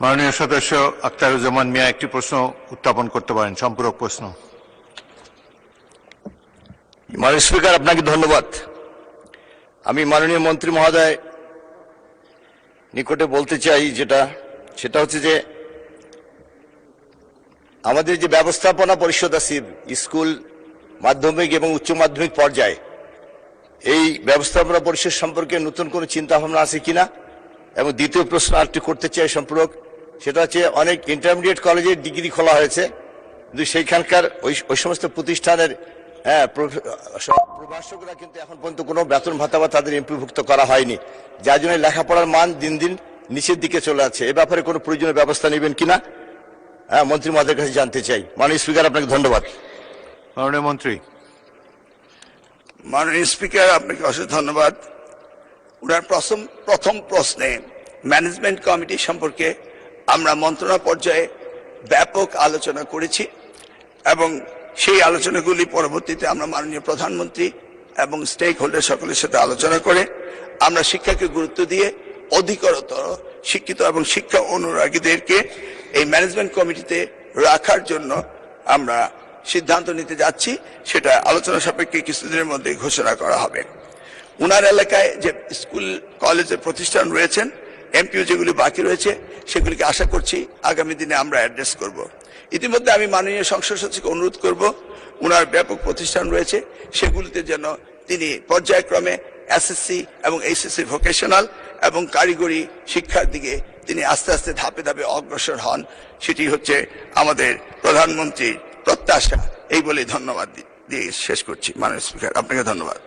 মাননীয় সদস্য আখতারুজ্জামান মিয়া একটি প্রশ্ন উত্থাপন করতে পারেন, সম্পূরক প্রশ্ন। মাননীয় স্পিকার, আপনাকে ধন্যবাদ। আমি মাননীয় মন্ত্রী মহোদয় নিকটে বলতে চাই সেটা হচ্ছে যে আমাদের যে ব্যবস্থাপনা পরিষদ আছে স্কুল, মাধ্যমিক এবং উচ্চ মাধ্যমিক পর্যায়ে, এই ব্যবস্থাপনা পরিষদ সম্পর্কে নতুন কোনো চিন্তা ভাবনা আছে কিনা। এবং দ্বিতীয় প্রশ্ন আরেকটি করতে চাই সম্পূরক, সেটা হচ্ছে অনেক ইন্টারমিডিয়েট কলেজের ডিগ্রি খোলা হয়েছে, কিন্তু সেইখানকার ওই সমস্ত প্রতিষ্ঠানের প্রভাষকরা কিন্তু এখন পর্যন্ত কোনো বেতন ভাতা বা তাদের এমপিভুক্ত করা হয়নি, যার জন্য লেখাপড়ার মান দিন দিন নিচের দিকে চলে যাচ্ছে। এ ব্যাপারে কোনো প্রয়োজনীয় ব্যবস্থা নেবেন কিনা মন্ত্রী মহোদয়ের কাছে জানতে চাই। মাননীয় স্পিকার, আপনাকে ধন্যবাদ। মাননীয় মন্ত্রী। মাননীয় স্পিকার, আপনাকে অশেষ ধন্যবাদ। ওনার প্রথম প্রশ্নে ম্যানেজমেন্ট কমিটি সম্পর্কে আমরা মন্ত্রণা পর্যায়ে ব্যাপক আলোচনা করেছি এবং সেই আলোচনাগুলি পরবর্তীতে আমরা মাননীয় প্রধানমন্ত্রী এবং স্টেক হোল্ডার সকলের সাথে আলোচনা করে আমরা শিক্ষাকে গুরুত্ব দিয়ে অধিকতর শিক্ষিত এবং শিক্ষা অনুরাগীদেরকে এই ম্যানেজমেন্ট কমিটিতে রাখার জন্য আমরা সিদ্ধান্ত নিতে যাচ্ছি। সেটা আলোচনা সাপেক্ষে কিছুদিনের মধ্যে ঘোষণা করা হবে। উনার এলাকায় যে স্কুল কলেজের প্রতিষ্ঠান রয়েছেন, এমপিও যেগুলি বাকি রয়েছে, সেগুলিকে আশা করছি আগামী দিনে আমরা অ্যাড্রেস করব। ইতিমধ্যে আমি মাননীয় সংসদ সচিবকে অনুরোধ করব, উনার ব্যাপক প্রতিষ্ঠান রয়েছে সেগুলিতে যেন তিনি পর্যায়ক্রমে এসএসসি এবং এইচএসসি ভোকেশনাল এবং কারিগরি শিক্ষার দিকে তিনি আস্তে আস্তে ধাপে ধাপে অগ্রসর হন। সেটি হচ্ছে আমাদের প্রধানমন্ত্রীর প্রত্যাশা। এই বলে ধন্যবাদ দিয়ে শেষ করছি। মাননীয় স্পিকার, আপনাকে ধন্যবাদ।